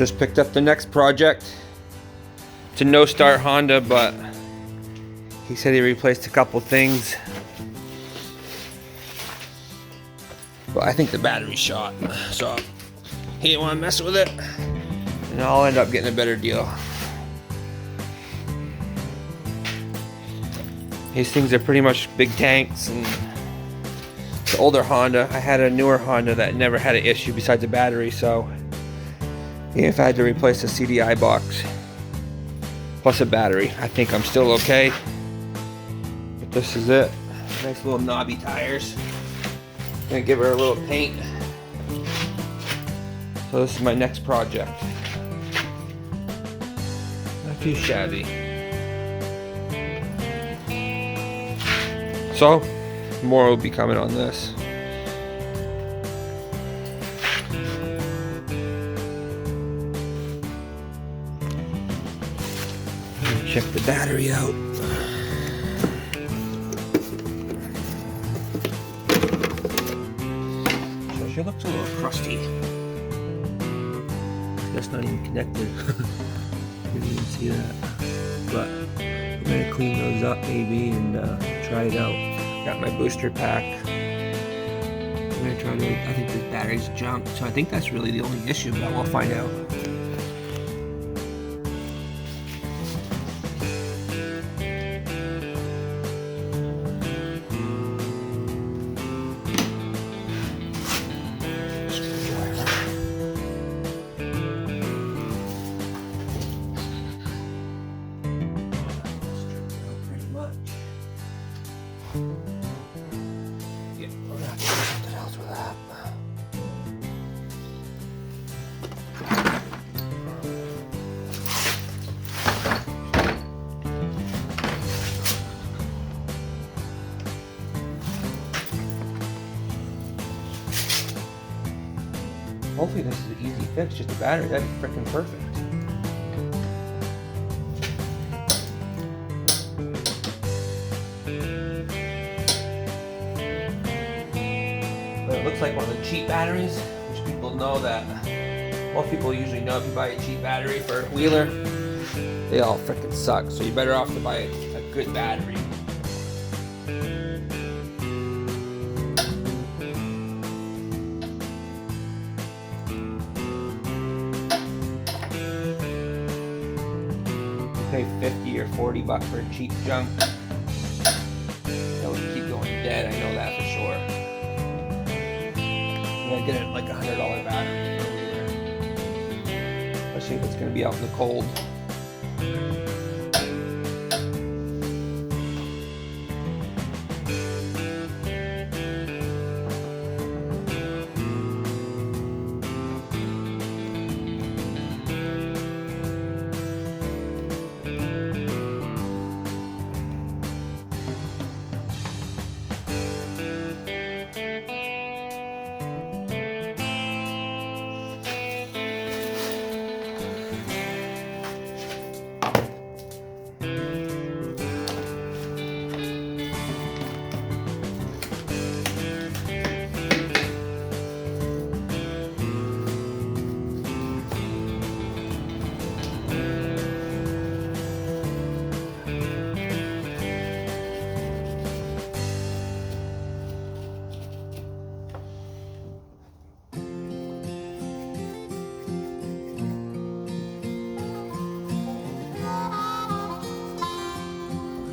Just picked up the next project. It's a no-start Honda, but he said he replaced a couple things. But I think the battery's shot, so he didn't want to mess with it. And I'll end up getting a better deal. These things are pretty much big tanks, and the older Honda, I had a newer Honda that never had an issue besides the battery, so even if I had to replace the CDI box plus a battery, I think I'm still okay. But this is it. Nice little knobby tires. Gonna give her a little paint. So this is my next project. Not too shabby. So, more will be coming on this. Check the battery out. So she looks a little crusty. That's not even connected. You didn't even see that. But I'm gonna clean those up maybe and try it out. Got my booster pack. I'm gonna try to. I think this battery's junk, so I think that's really the only issue. But we'll find out. Yeah, we're gonna have to do something else with that. Hopefully this is an easy fix, just a battery. That'd be freaking perfect. But it looks like one of the cheap batteries, which people know that. Most people usually know if you buy a cheap battery for a wheeler, they all freaking suck. So you're better off to buy a good battery. Pay 50 or 40 bucks for cheap junk. That would keep going dead, I know that for sure. You gotta get it like $100 battery for a wheeler. Especially if it's gonna be out in the cold.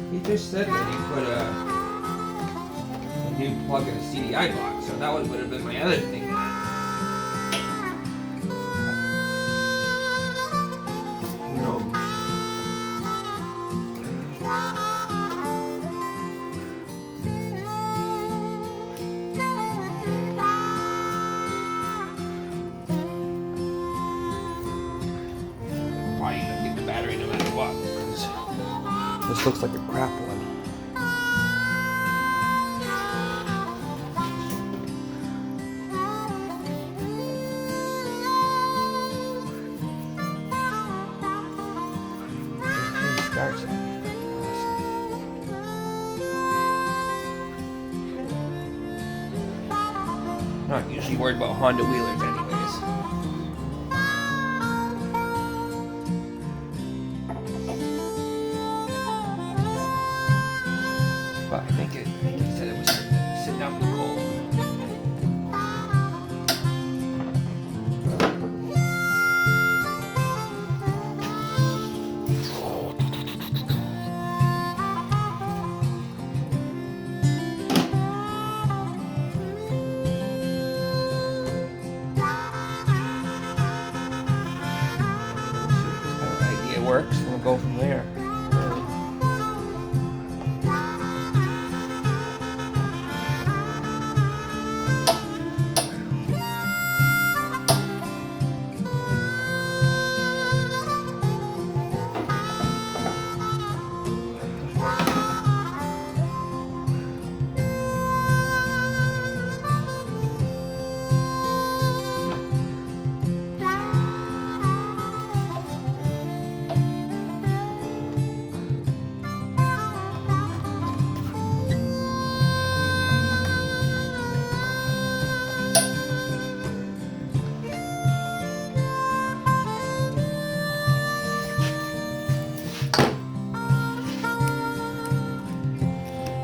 He just said that he put a new plug in a CDI box, so that would have been my other thing. You know. Why you gonna get the battery no matter what? This looks like a crap one. Starts it. I'm not usually worried about Honda wheelers anyways. but I think he said it was sitting out in the cold. Works, and we'll go from there.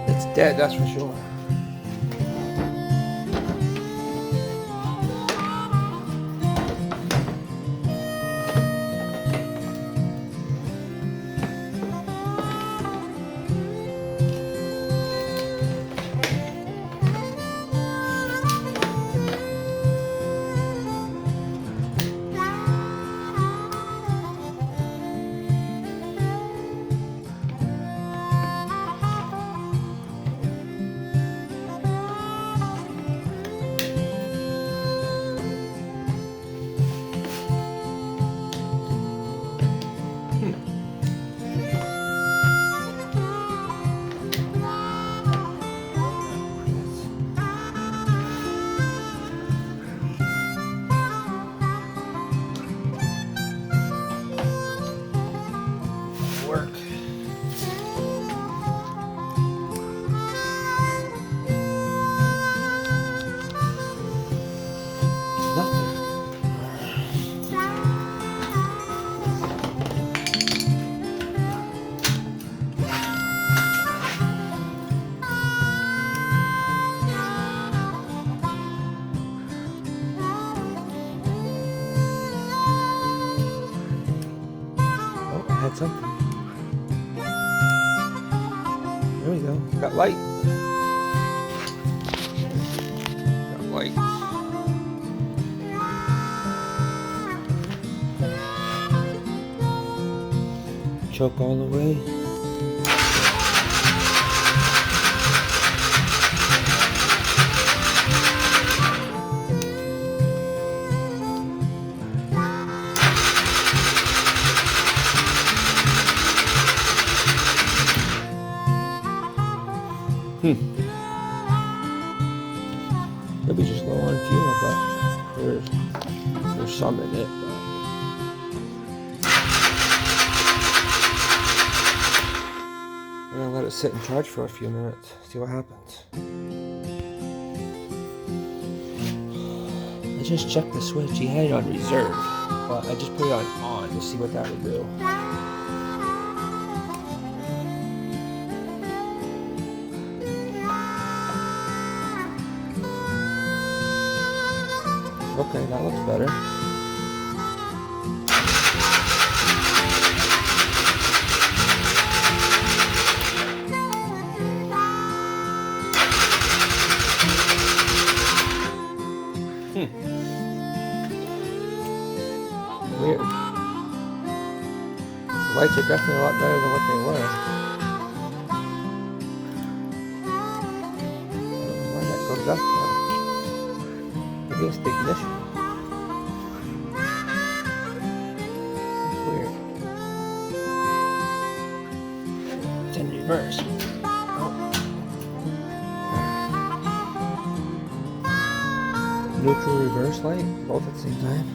It's dead, that's for sure. Work. Nothing. Oh, I had something. There we go. Got light. Got light. Choke all the way. Could be just low on fuel, but there's some in it. I'm gonna let it sit and charge for a few minutes, see what happens. I just checked the switch. He had it on reserve, but I just put it on to see what that would do. Okay, that looks better. Weird. The lights are definitely a lot better than what they were. I don't know why that goes up now. Maybe it's the ignition. It's weird. It's in reverse. Neutral reverse light, both at the same time.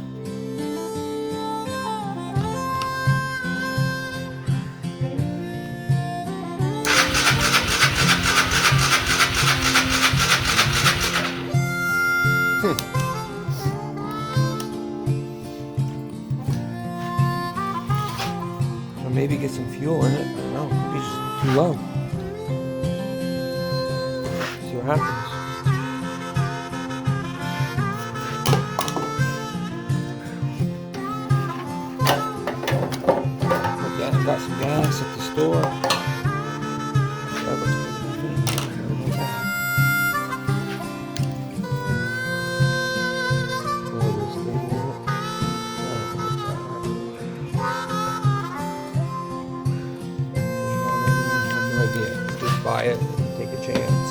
Or maybe get some fuel in it. I don't know. Maybe it's just too low. happens. Again, I got some gas at the store. That looks just buy it and take a chance.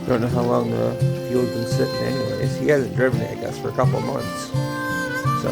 Don't know how long the fuel's been sitting anyways. He hasn't driven it, I guess, for a couple of months. So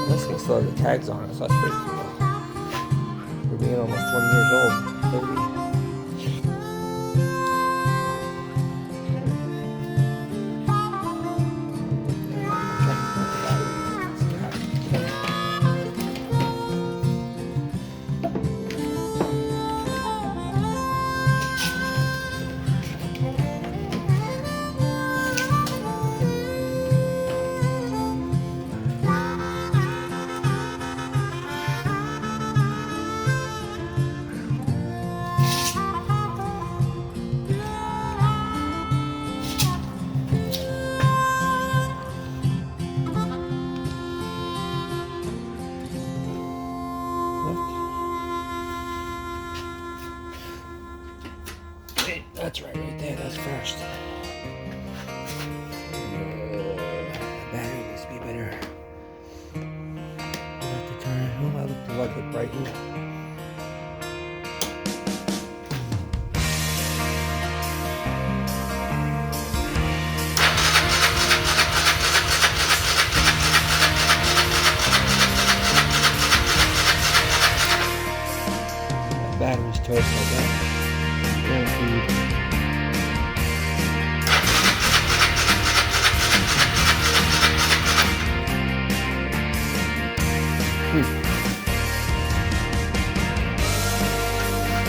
this thing still has the tags on it, so that's pretty cool. For being almost 20 years old, 30. That's right there, that's first. Battery needs to be better. About to turn. Oh, I look the light look brightened. Battery's toast like that. Guaranteed.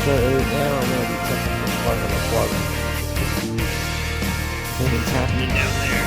So now I'm going to be checking this part of the plug to see if anything's happening down there.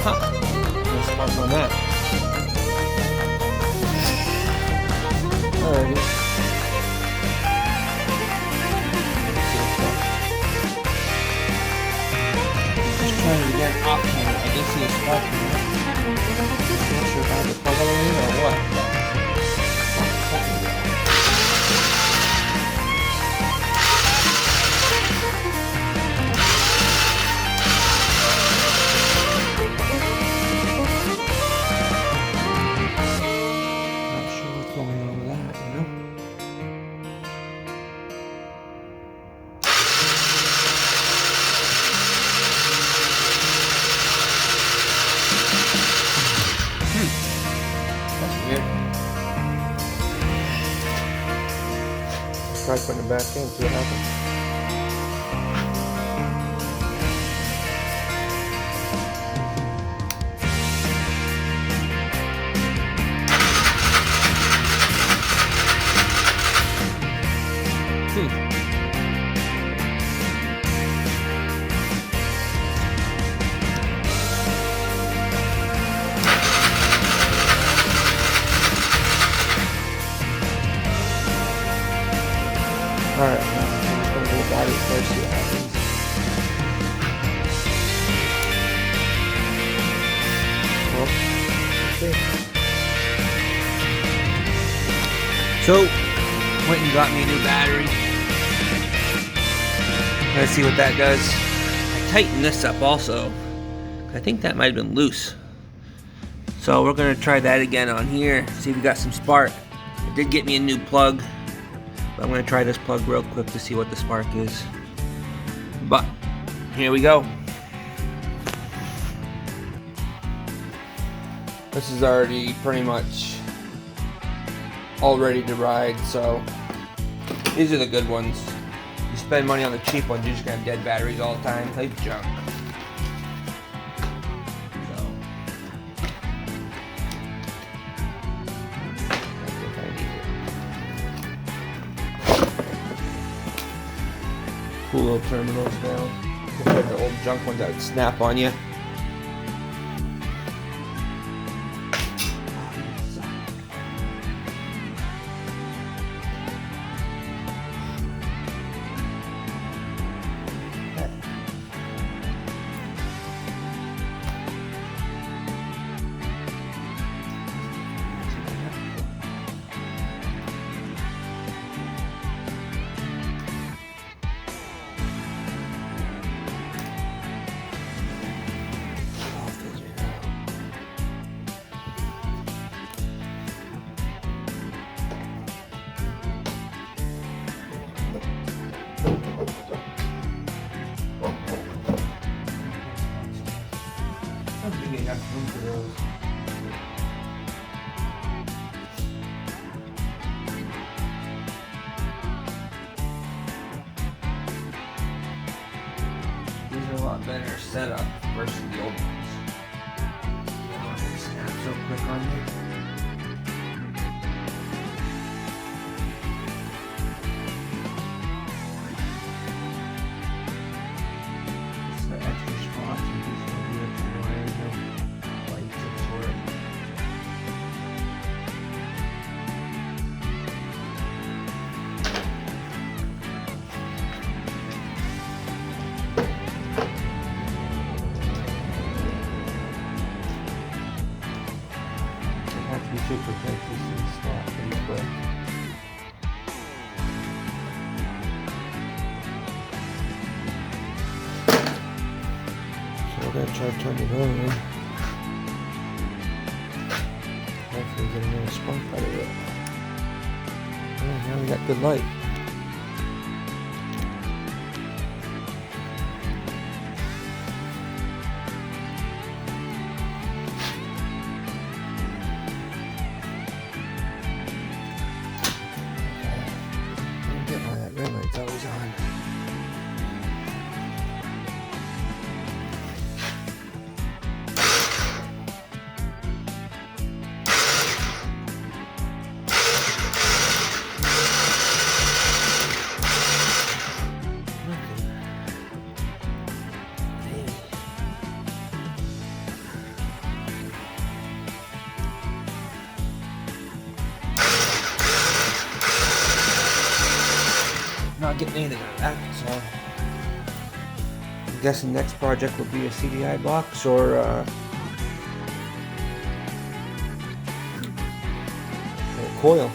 Let's mark on that. Alrighty. AC is sparking. Not sure if I have to plug it in or what. Not sure what's going on with that, you know? That's weird. Let's try putting it back in, see what happens. Alright, I'm just going to do the battery first, see what happens. Well, let's see. So, went and got me a new battery. Let's see what that does. I tightened this up also. I think that might have been loose. So we're going to try that again on here, see if we got some spark. It did get me a new plug. I'm going to try this plug real quick to see what the spark is. But, here we go. This is already pretty much all ready to ride, so these are the good ones. You spend money on the cheap ones, you're just going to have dead batteries all the time. They junk. Cool little terminals now, compared to old junk ones that would snap on you. I don't think they got room for those. These are a lot better setup versus the old ones. They don't snap so quick on you. It's the extra spots in case you do extra wires and lights and sort of. Have to be super quick, these things snap pretty quick. So we're going to try to turn it on. Hopefully get another spark out of it. Oh, now we got good light. Red light's always on. Not getting anything out of that, so I'm guessing next project will be a CDI box or a coil.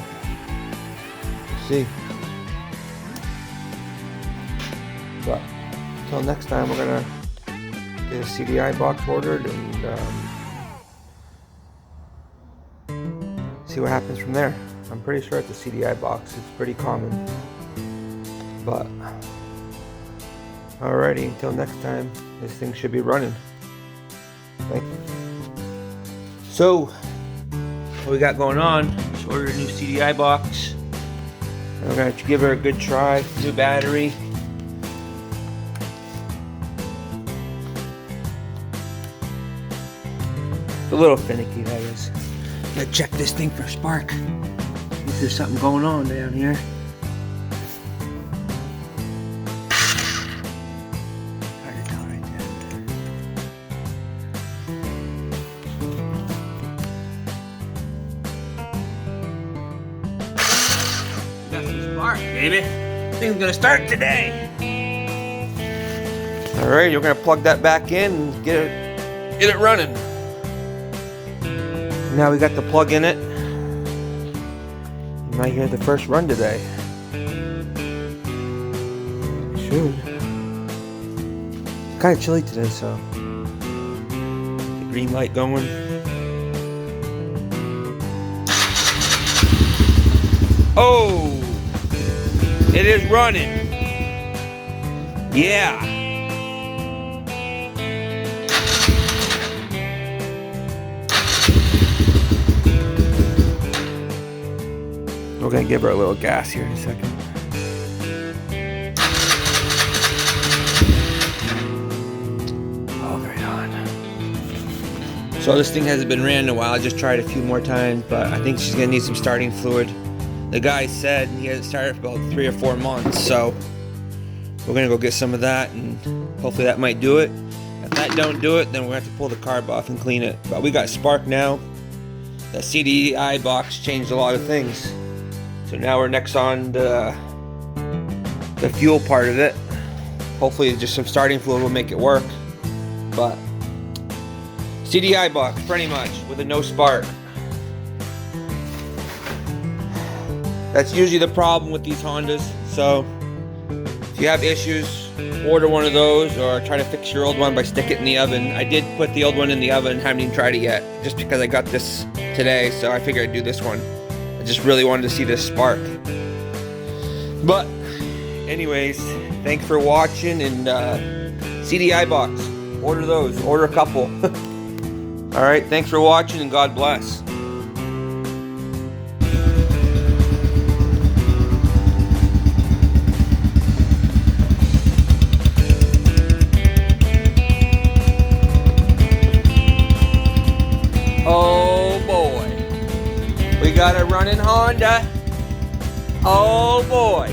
Let's see. But until next time, we're gonna get a CDI box ordered and see what happens from there. I'm pretty sure it's a CDI box. It's pretty common. But alrighty, until next time, this thing should be running. Okay. So, what we got going on? Just ordered a new CDI box. And we're gonna give her a good try. New battery. It's a little finicky, that is. Gotta check this thing for spark. If there's something going on down here. Hard to tell right there. Got some spark, baby. Thing's gonna start today. Alright, you're gonna plug that back in and get it running. Now we got the plug in it. You might hear the first run today. Should. It's kind of chilly today, so the green light going. Oh, it is running. Yeah. We're gonna give her a little gas here in a second. Oh, right on. So this thing hasn't been ran in a while. I just tried a few more times, but I think she's gonna need some starting fluid. The guy said he hasn't started for about 3 or 4 months, so we're gonna go get some of that, and hopefully that might do it. If that don't do it, then we're gonna have to pull the carb off and clean it. But we got spark now. That CDI box changed a lot of things. So now we're next on the fuel part of it. Hopefully just some starting fluid will make it work. But CDI box, pretty much, with a no spark. That's usually the problem with these Hondas. So if you have issues, order one of those or try to fix your old one by sticking it in the oven. I did put the old one in the oven, haven't even tried it yet, just because I got this today, so I figured I'd do this one. I just really wanted to see this spark. But anyways, thanks for watching, and CDI box, order those, order a couple. Alright, thanks for watching and God bless. Oh boy. We got a running Honda. Oh boy.